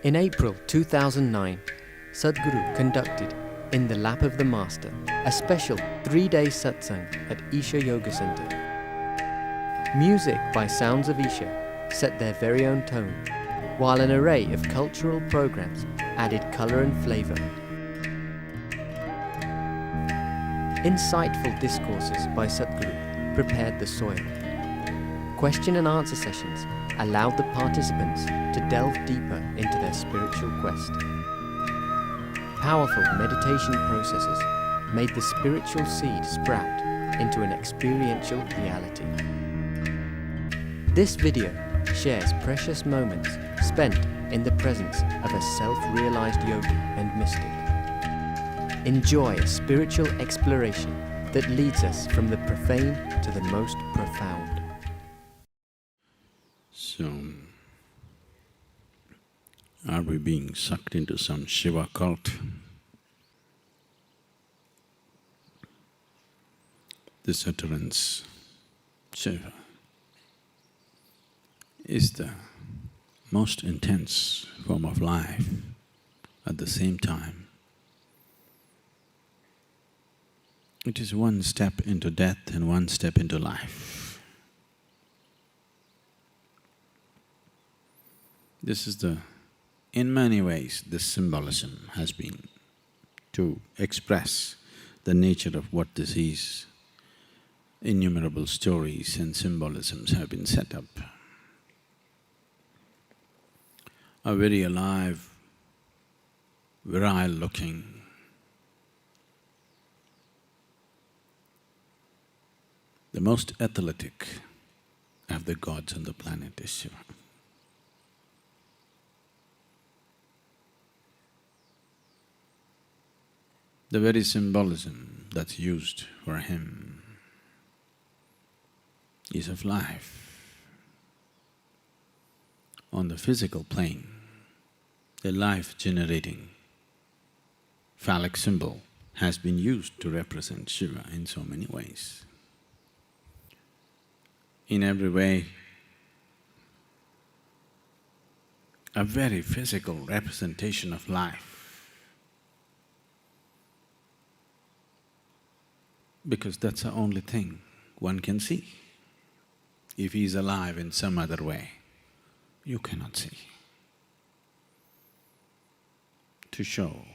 In April 2009, Sadhguru conducted, in the lap of the Master, a special 3-day satsang at Isha Yoga Center. Music by Sounds of Isha set their very own tone, while an array of cultural programs added color and flavor. Insightful discourses by Sadhguru prepared the soil. Question and answer sessions allowed the participants to delve deeper into their spiritual quest. Powerful meditation processes made the spiritual seed sprout into an experiential reality. This video shares precious moments spent in the presence of a self-realized yogi and mystic. Enjoy a spiritual exploration that leads us from the profane to the most profound. So, are we being sucked into some Shiva cult? This utterance, Shiva, is the most intense form of life. At the same time, it is one step into death and one step into life. In many ways, this symbolism has been to express the nature of what this is. Innumerable stories and symbolisms have been set up. A very alive, virile-looking, the most athletic of the gods on the planet is Shiva. The very symbolism that's used for him is of life. On the physical plane, the life-generating phallic symbol has been used to represent Shiva in so many ways. In every way, a very physical representation of life. Because that's the only thing one can see. If he is alive in some other way, you cannot see. To show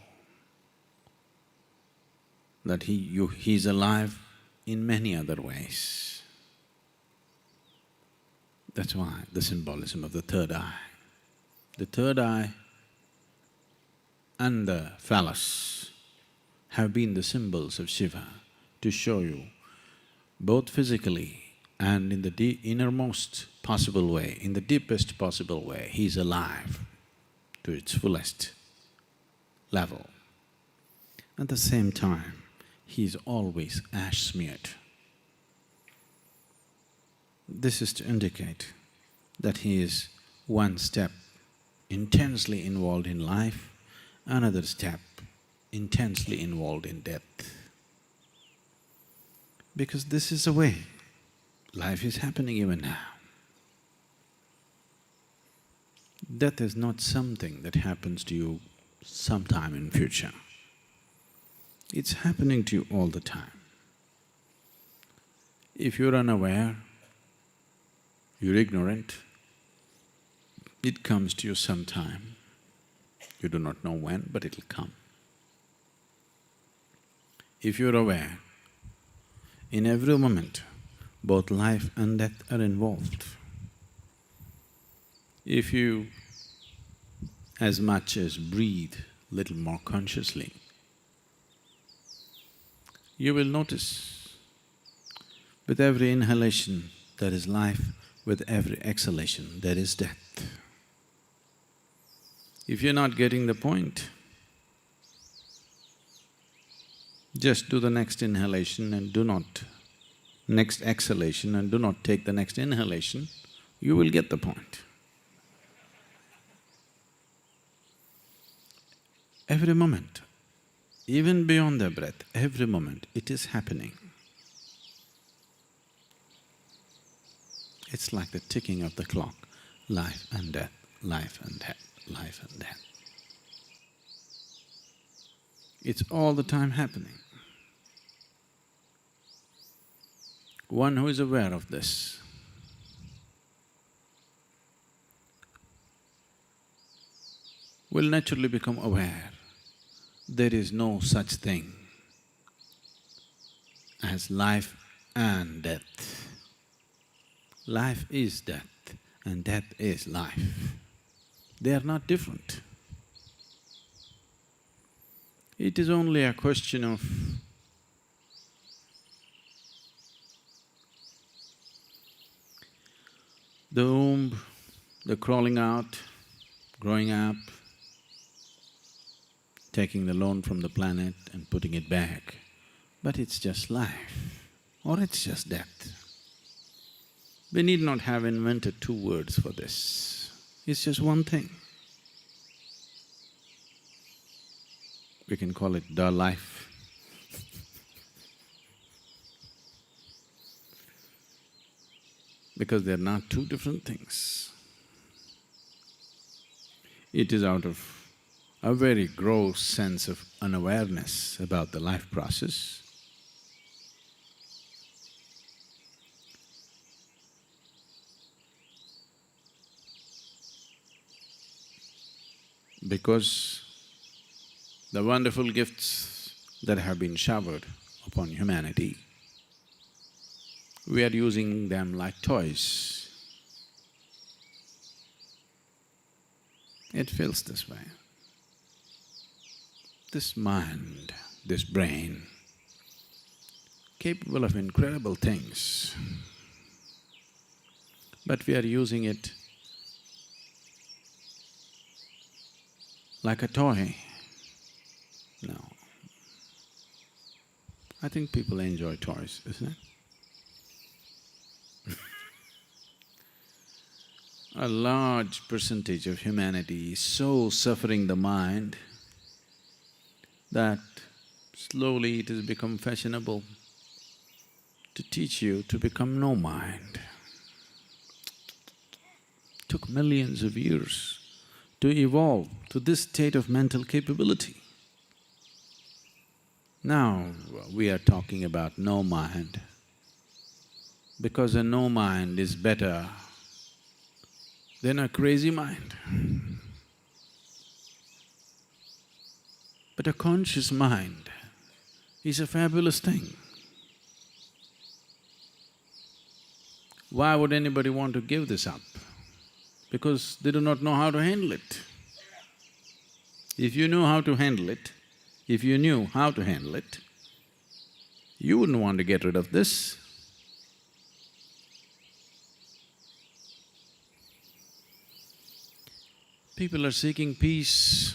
that he's alive in many other ways. That's why the symbolism of the third eye. The third eye and the phallus have been the symbols of Shiva to show you, both physically and in the innermost possible way, in the deepest possible way, he's alive to its fullest level. At the same time, he's always ash-smeared. This is to indicate that he is one step intensely involved in life, another step intensely involved in death. Because this is the way life is happening even now. Death is not something that happens to you sometime in future. It's happening to you all the time. If you're unaware, you're ignorant, it comes to you sometime. You do not know when, but it'll come. If you're aware, in every moment, both life and death are involved. If you as much as breathe little more consciously, you will notice with every inhalation there is life, with every exhalation there is death. If you're not getting the point, just do the next inhalation and do not… next exhalation and do not take the next inhalation, you will get the point. Every moment, even beyond the breath, every moment it is happening. It's like the ticking of the clock, life and death, life and death. life and death. It's all the time happening. One who is aware of this will naturally become aware there is no such thing as life and death. Life is death and death is life. They are not different. It is only a question of the womb, the crawling out, growing up, taking the loan from the planet and putting it back. But it's just life or it's just death. We need not have invented two words for this. It's just one thing. We can call it the life. Because they're not two different things. It is out of a very gross sense of unawareness about the life process. Because the wonderful gifts that have been showered upon humanity, we are using them like toys. It feels this way. This mind, this brain, capable of incredible things, but we are using it like a toy. No. I think people enjoy toys, isn't it? A large percentage of humanity is so suffering the mind that slowly it has become fashionable to teach you to become no mind. Took millions of years to evolve to this state of mental capability. Now we are talking about no mind, because a no mind is better than a crazy mind. But a conscious mind is a fabulous thing. Why would anybody want to give this up? Because they do not know how to handle it. If you knew how to handle it, if you knew how to handle it, you wouldn't want to get rid of this. People are seeking peace.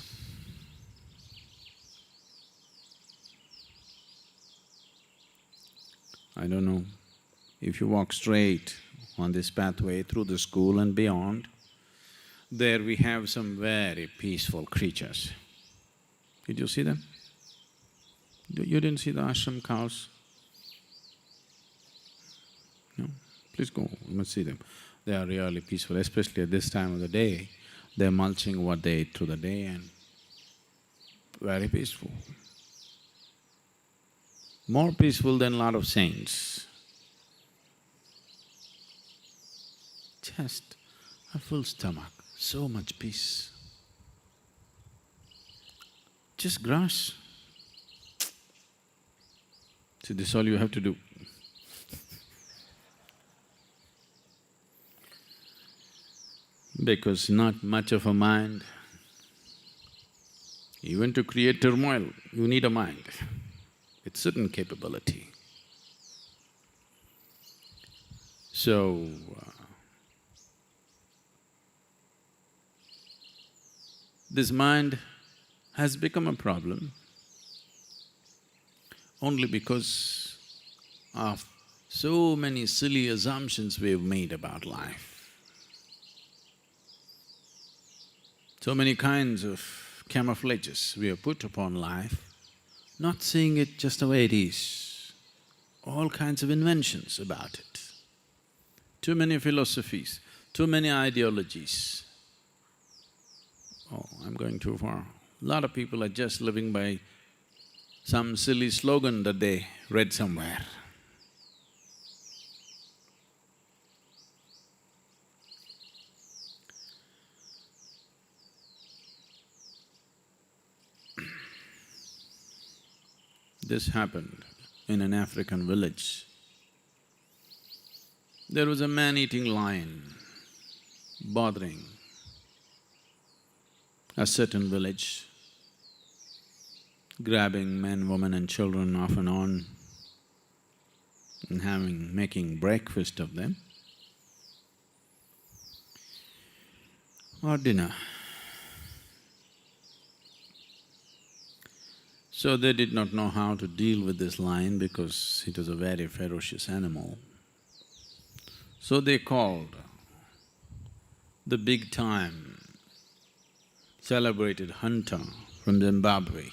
I don't know, if you walk straight on this pathway through the school and beyond, there we have some very peaceful creatures. Did you see them? You didn't see the ashram cows? No? Please go, you must see them. They are really peaceful, especially at this time of the day. They're mulching what they ate through the day and very peaceful. More peaceful than a lot of saints. Just a full stomach, so much peace. Just grass. So this is all you have to do. Because not much of a mind. Even to create turmoil, you need a mind with certain capability. So, this mind has become a problem only because of so many silly assumptions we've made about life. So many kinds of camouflages we have put upon life, not seeing it just the way it is. All kinds of inventions about it. Too many philosophies, too many ideologies. Oh, I'm going too far. A lot of people are just living by some silly slogan that they read somewhere. This happened in an African village. There was a man-eating lion bothering a certain village, grabbing men, women and children off and on and making breakfast of them or dinner. So they did not know how to deal with this lion because it was a very ferocious animal. So they called the big-time celebrated hunter from Zimbabwe.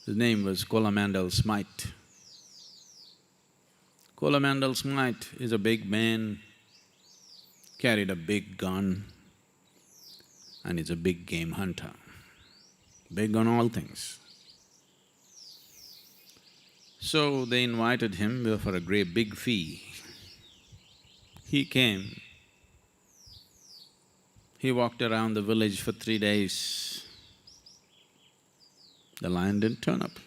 His name was Coromandel Smythe. Coromandel Smythe is a big man, carried a big gun, and is a big game hunter, big on all things. So they invited him for a great big fee. He came. He walked around the village for 3 days. The lion didn't turn up.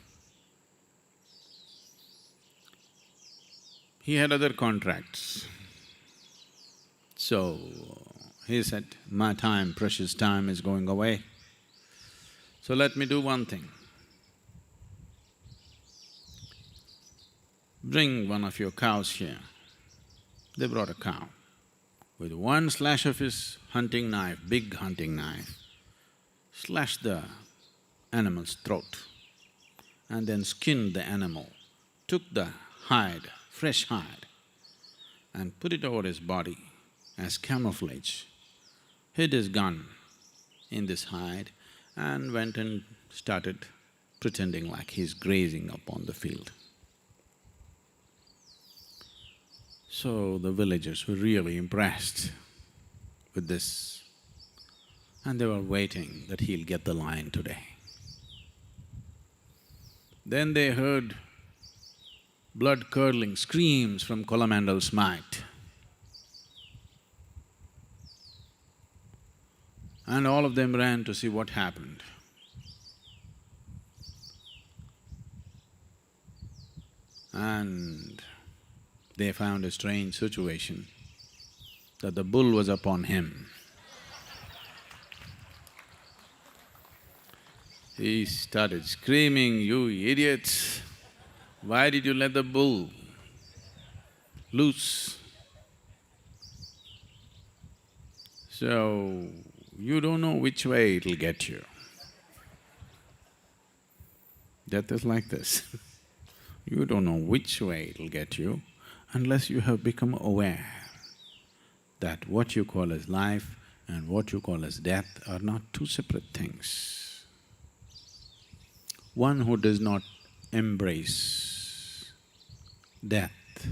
He had other contracts. So he said, my time, precious time is going away. So let me do one thing. Bring one of your cows here. They brought a cow. With one slash of his hunting knife, big hunting knife, slashed the animal's throat and then skinned the animal, took the hide, fresh hide, and put it over his body as camouflage, hid his gun in this hide and went and started pretending like he's grazing up on the field. So the villagers were really impressed with this and they were waiting that he'll get the lion today. Then they heard blood-curdling screams from Coromandel Smythe. And all of them ran to see what happened. And they found a strange situation, that the bull was upon him. He started screaming, "You idiots! Why did you let the bull loose? So, you don't know which way it'll get you." Death is like this. You don't know which way it'll get you unless you have become aware that what you call as life and what you call as death are not two separate things. One who does not embrace death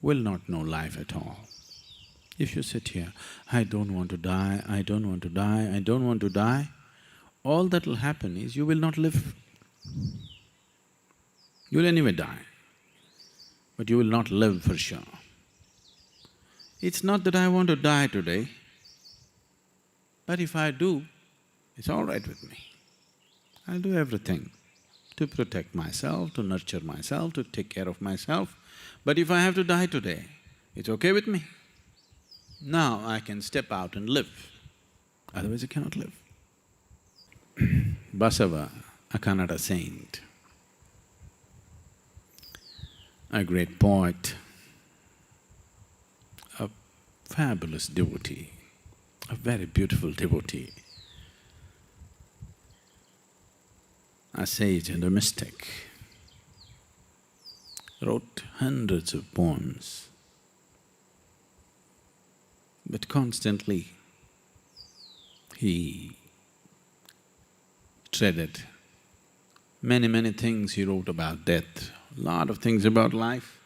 will not know life at all. If you sit here, I don't want to die, I don't want to die, I don't want to die, all that will happen is you will not live. You'll anyway die, but you will not live for sure. It's not that I want to die today, but if I do, it's all right with me. I'll do everything to protect myself, to nurture myself, to take care of myself. But if I have to die today, it's okay with me. Now I can step out and live, otherwise I cannot live. Basava, a Kannada saint, a great poet, a fabulous devotee, a very beautiful devotee, a sage and a mystic, wrote hundreds of poems, but constantly he treaded many things he wrote about death, a lot of things about life,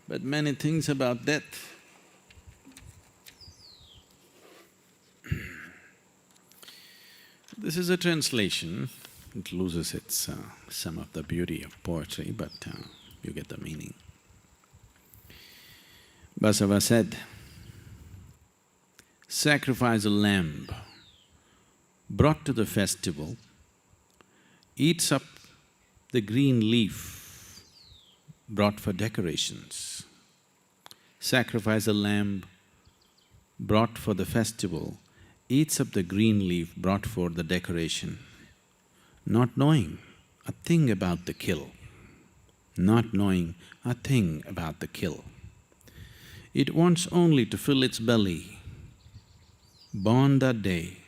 but many things about death. This is a translation. It loses its some of the beauty of poetry, but you get the meaning. Basava said, sacrifice a lamb brought to the festival, eats up the green leaf brought for decorations. Sacrifice a lamb brought for the festival, eats up the green leaf brought for the decoration, not knowing a thing about the kill, not knowing a thing about the kill. It wants only to fill its belly, born that day,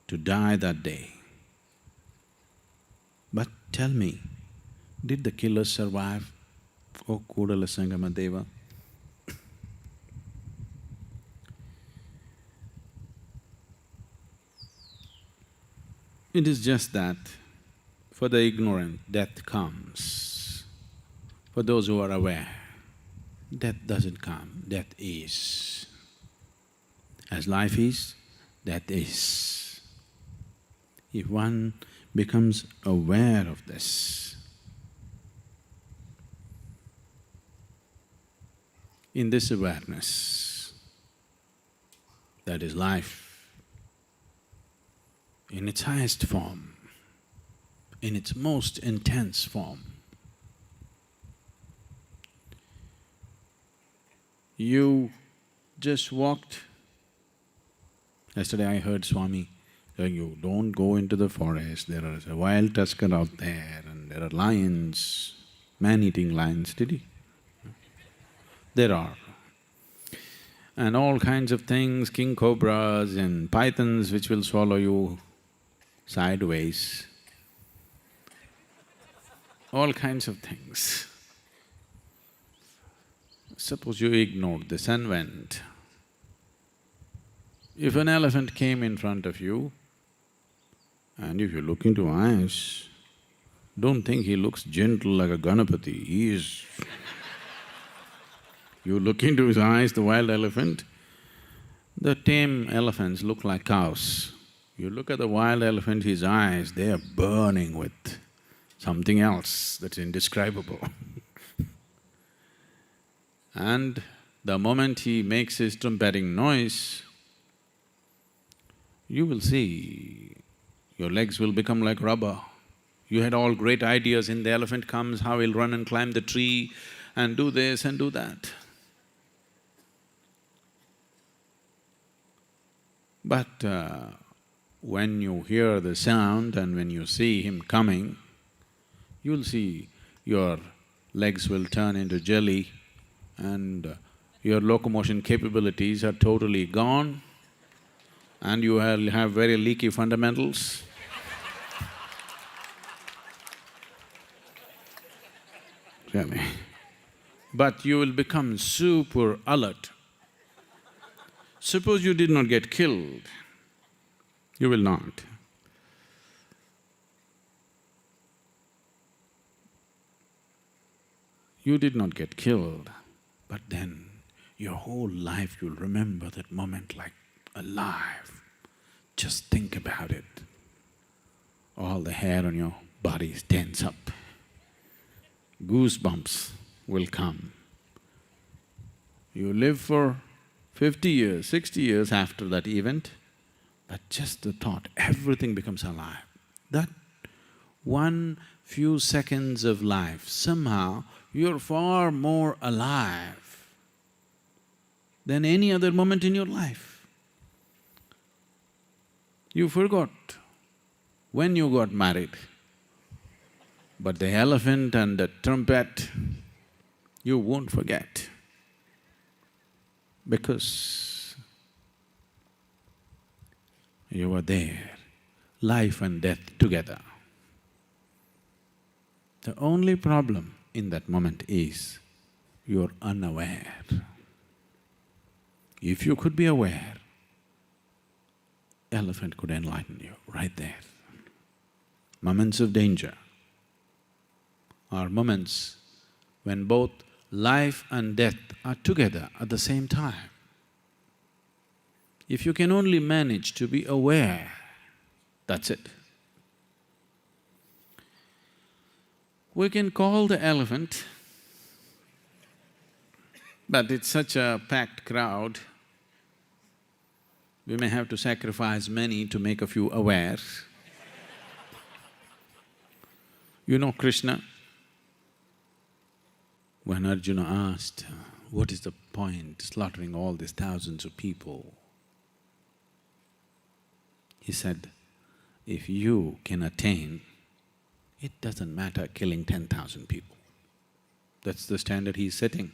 to die that day. But tell me, did the killer survive, O Kudala Sangama Deva? It is just that for the ignorant, death comes. For those who are aware, death doesn't come, death is. As life is, death is. If one becomes aware of this, in this awareness, that is life, in its highest form, in its most intense form, you just walked. Yesterday I heard Swami telling you, don't go into the forest, there is a wild tusker out there and there are lions, man-eating lions, did he? There are. And all kinds of things, king cobras and pythons which will swallow you sideways, all kinds of things. Suppose you ignored this and went. If an elephant came in front of you, and if you look into eyes, don't think he looks gentle like a Ganapati, he is… You look into his eyes, the wild elephant, the tame elephants look like cows. You look at the wild elephant, his eyes, they are burning with something else that's indescribable. And the moment he makes his trumpeting noise, you will see your legs will become like rubber. You had all great ideas, in the elephant comes, how he'll run and climb the tree and do this and do that. But when you hear the sound and when you see him coming, you'll see your legs will turn into jelly and your locomotion capabilities are totally gone and you will have very leaky fundamentals. Really. But you will become super alert. Suppose you did not get killed, you will not. You did not get killed, but then your whole life you'll remember that moment like alive. Just think about it. All the hair on your body is tense up. Goosebumps will come. You live for 50 years, 60 years after that event, but just the thought, everything becomes alive. That one few seconds of life, somehow you're far more alive than any other moment in your life. You forgot when you got married, but the elephant and the trumpet, you won't forget. Because you were there, life and death together. The only problem in that moment is you're unaware. If you could be aware, elephant could enlighten you right there. Moments of danger are moments when both life and death are together at the same time. If you can only manage to be aware That's it. We can call the elephant, but it's such a packed crowd, we may have to sacrifice many to make a few aware. You know Krishna? When Arjuna asked, what is the point slaughtering all these thousands of people? He said, if you can attain, it doesn't matter killing 10,000 people. That's the standard he's setting.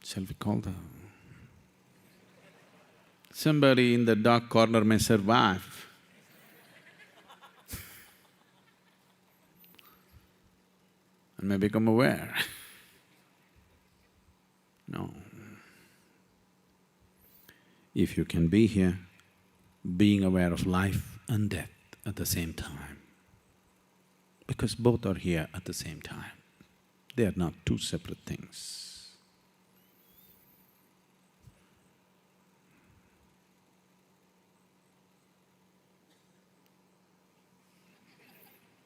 Shall we call the… Somebody in the dark corner may survive. And may become aware. No. If you can be here, being aware of life and death at the same time, because both are here at the same time. They are not two separate things.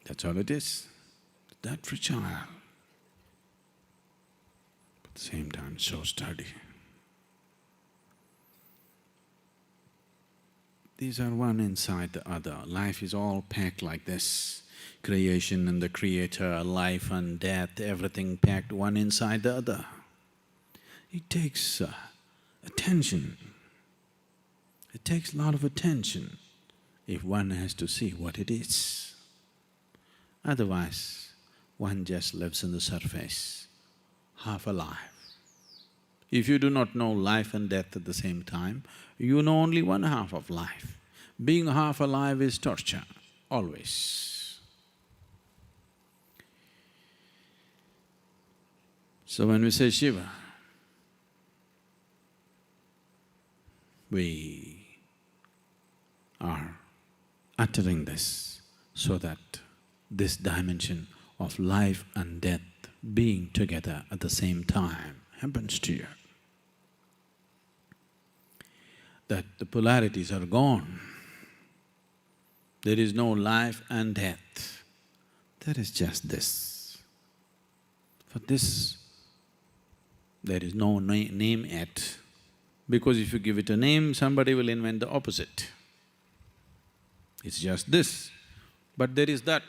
That's all it is. That fragile, but at the same time so sturdy. These are one inside the other. Life is all packed like this. Creation and the creator, life and death, everything packed one inside the other. It takes attention. It takes a lot of attention if one has to see what it is. Otherwise, one just lives on the surface, half alive. If you do not know life and death at the same time, you know only one half of life. Being half alive is torture, always. So when we say Shiva, we are uttering this so that this dimension of life and death being together at the same time happens to you. That the polarities are gone. There is no life and death. There is just this. For this, there is no name yet, because if you give it a name, somebody will invent the opposite. It's just this, but there is that.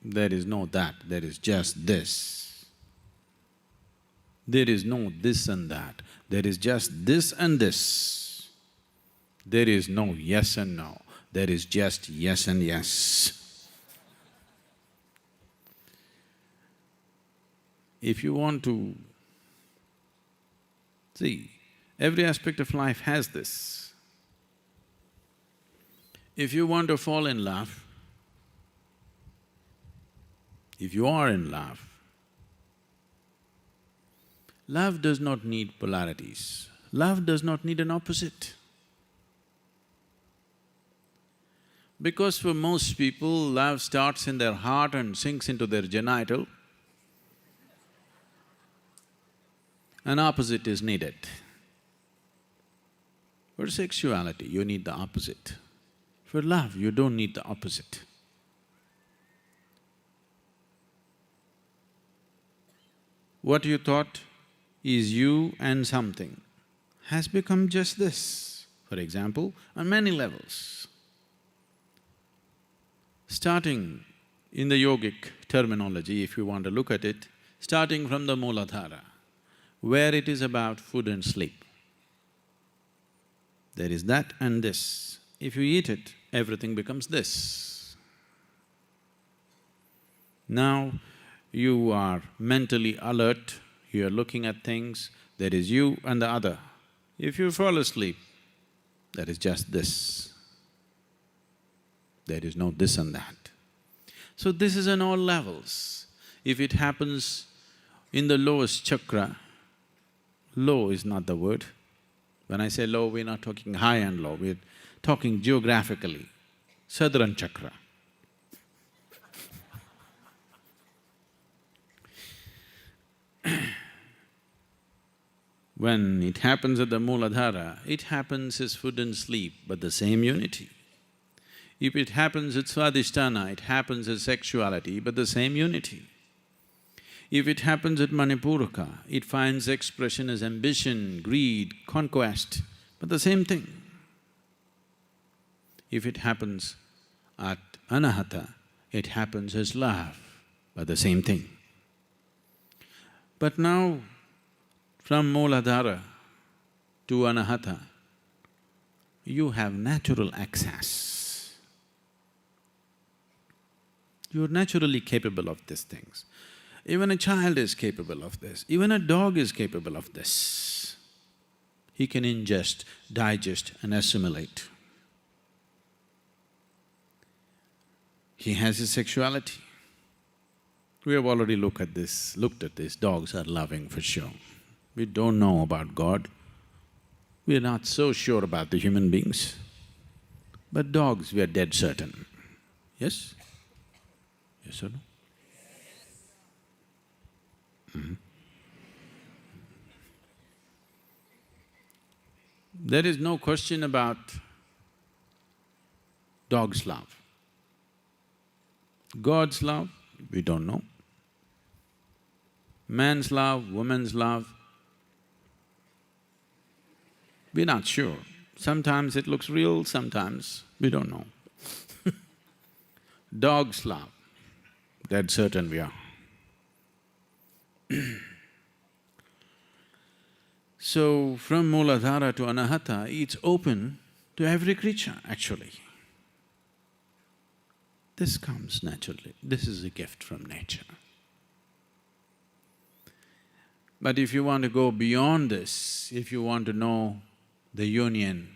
There is no that, there is just this. There is no this and that, there is just this and this. There is no yes and no, there is just yes and yes. If you want to… see, every aspect of life has this. If you want to fall in love, if you are in love, love does not need polarities. Love does not need an opposite. Because for most people, love starts in their heart and sinks into their genital. An opposite is needed. For sexuality, you need the opposite. For love, you don't need the opposite. What you thought is you and something has become just this, for example, on many levels. Starting in the yogic terminology, if you want to look at it, starting from the Mooladhara, where it is about food and sleep. There is that and this. If you eat it, everything becomes this. Now, you are mentally alert, you are looking at things, there is you and the other. If you fall asleep, there is just this. There is no this and that. So this is on all levels. If it happens in the lowest chakra, low is not the word. When I say low, we're not talking high and low, we're talking geographically, southern chakra. When it happens at the Mooladhara, it happens as food and sleep, but the same unity. If it happens at Swadhisthana, it happens as sexuality, but the same unity. If it happens at Manipuraka, it finds expression as ambition, greed, conquest, but the same thing. If it happens at Anahata, it happens as love, but the same thing. But now, from Mooladhara to Anahata, you have natural access. You're naturally capable of these things. Even a child is capable of this, even a dog is capable of this. He can ingest, digest and assimilate. He has his sexuality. We have already looked at this, dogs are loving for sure. We don't know about God. We are not so sure about the human beings. But dogs, we are dead certain. Yes? Yes or no? There is no question about dog's love. God's love, we don't know. Man's love, woman's love, we're not sure. Sometimes it looks real, sometimes we don't know. Dog's love, dead certain we are. So, from Mooladhara to Anahata, it's open to every creature actually. This comes naturally, this is a gift from nature. But if you want to go beyond this, if you want to know the union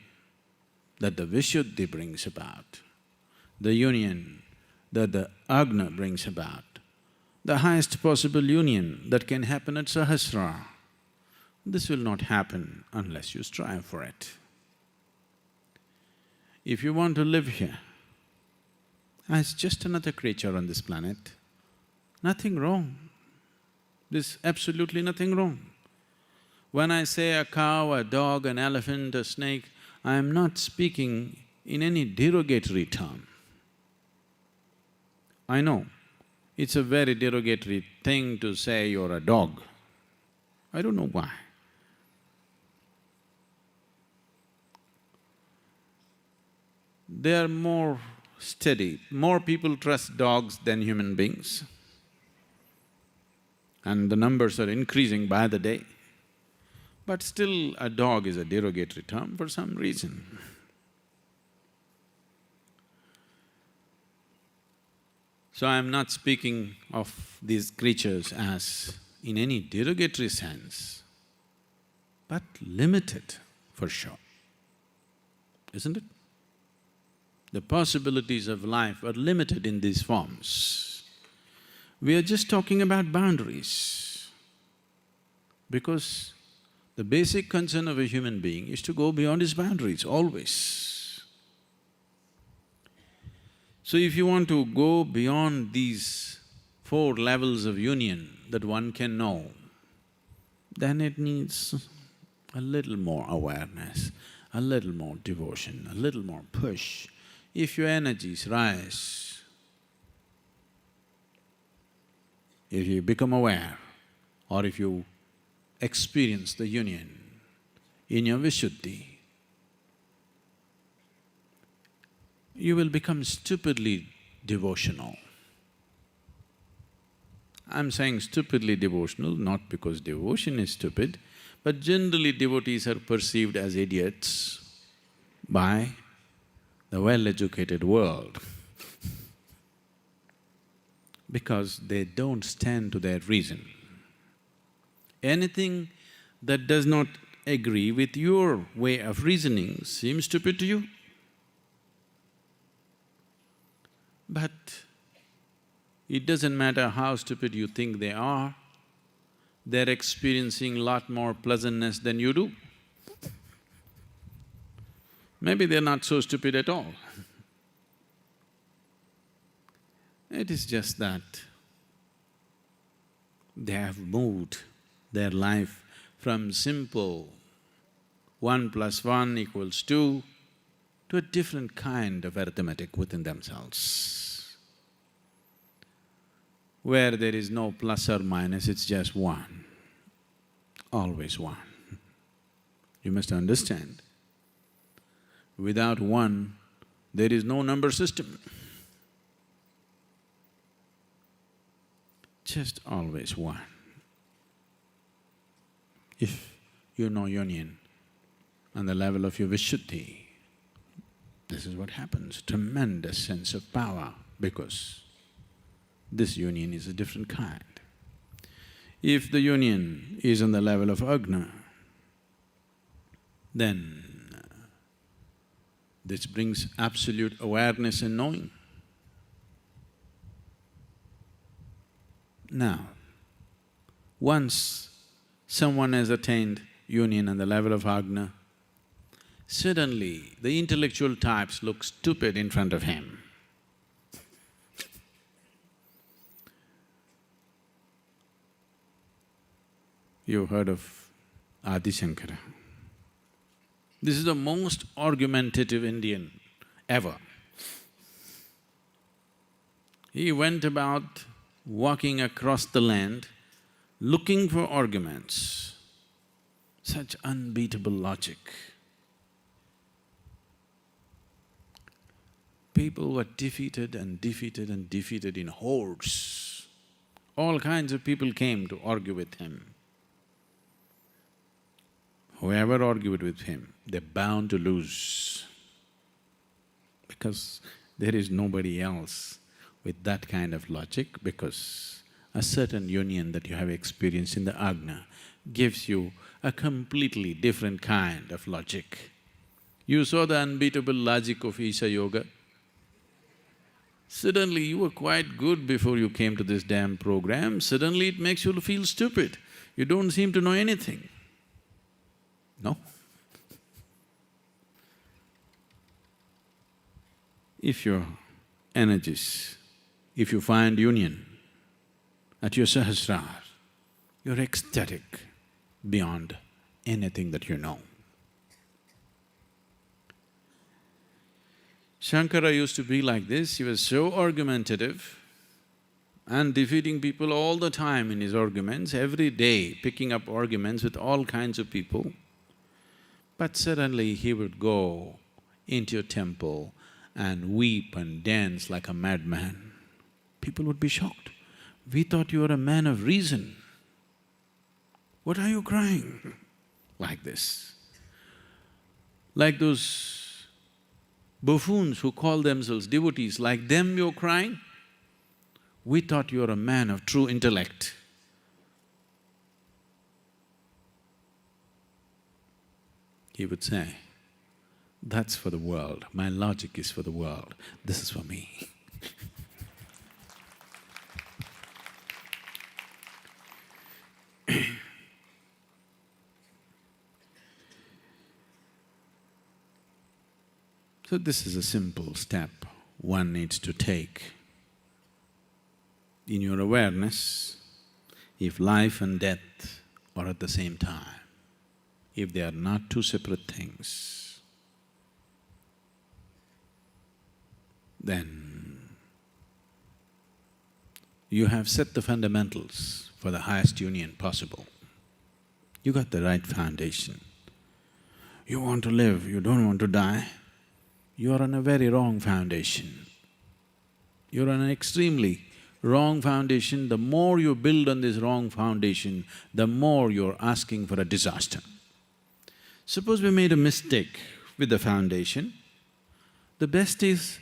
that the Vishuddhi brings about, the union that the Agna brings about, the highest possible union that can happen at Sahasrara, this will not happen unless you strive for it. If you want to live here as just another creature on this planet, nothing wrong. There's absolutely nothing wrong. When I say a cow, a dog, an elephant, a snake, I am not speaking in any derogatory term. I know, it's a very derogatory thing to say you're a dog. I don't know why. They are more steady, more people trust dogs than human beings. And the numbers are increasing by the day. But still, a dog is a derogatory term for some reason. So I'm not speaking of these creatures as in any derogatory sense, but limited for sure, isn't it? The possibilities of life are limited in these forms. We are just talking about boundaries, because the basic concern of a human being is to go beyond his boundaries, always. So if you want to go beyond these four levels of union that one can know, then it needs a little more awareness, a little more devotion, a little more push. If your energies rise, if you become aware, or if you experience the union in your Vishuddhi, you will become stupidly devotional. I'm saying stupidly devotional not because devotion is stupid, but generally devotees are perceived as idiots by the well-educated world because they don't stand to their reason. Anything that does not agree with your way of reasoning seems stupid to you. But it doesn't matter how stupid you think they are, they're experiencing a lot more pleasantness than you do. Maybe they're not so stupid at all. It is just that they have moved their life from simple 1 plus 1 equals 2 to a different kind of arithmetic within themselves, where there is no plus or minus, it's just 1, always 1. You must understand, without 1, there is no number system. Just always 1. If you know union on the level of your Vishuddhi, this is what happens, tremendous sense of power, because this union is a different kind. If the union is on the level of Agna, then this brings absolute awareness and knowing. Now, once someone has attained union on the level of Agna, suddenly the intellectual types look stupid in front of him. You've heard of Adi Shankara. This is the most argumentative Indian ever. He went about walking across the land looking for arguments, such unbeatable logic. People were defeated and defeated and defeated in hordes. All kinds of people came to argue with him. Whoever argued with him, they're bound to lose, because there is nobody else with that kind of logic, because a certain union that you have experienced in the Agna gives you a completely different kind of logic. You saw the unbeatable logic of Isha Yoga. Suddenly you were quite good before you came to this damn program, suddenly it makes you feel stupid. You don't seem to know anything. No? If your energies, if you find union at your Sahasrara, you're ecstatic beyond anything that you know. Shankara used to be like this, he was so argumentative and defeating people all the time in his arguments, every day picking up arguments with all kinds of people. But suddenly he would go into a temple and weep and dance like a madman. People would be shocked. We thought you were a man of reason. What are you crying? Like this. Like those buffoons who call themselves devotees, like them you're crying? We thought you were a man of true intellect. He would say, that's for the world, my logic is for the world, this is for me. So this is a simple step one needs to take. In your awareness, if life and death are at the same time, if they are not two separate things, then you have set the fundamentals for the highest union possible. You got the right foundation. You want to live, you don't want to die, you are on a very wrong foundation. You're on an extremely wrong foundation. The more you build on this wrong foundation, the more you're asking for a disaster. Suppose we made a mistake with the foundation, the best is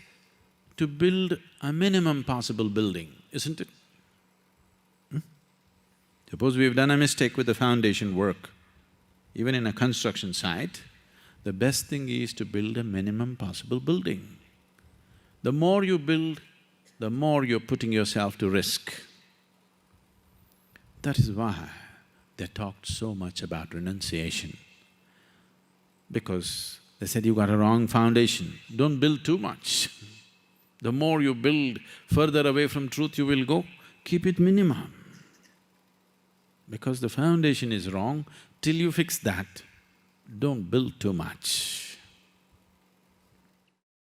to build a minimum possible building, isn't it? Suppose we've done a mistake with the foundation work, even in a construction site, the best thing is to build a minimum possible building. The more you build, the more you're putting yourself to risk. That is why they talked so much about renunciation. Because they said, you got a wrong foundation, don't build too much. The more you build, further away from truth you will go, keep it minimum. Because the foundation is wrong, Till you fix that, don't build too much.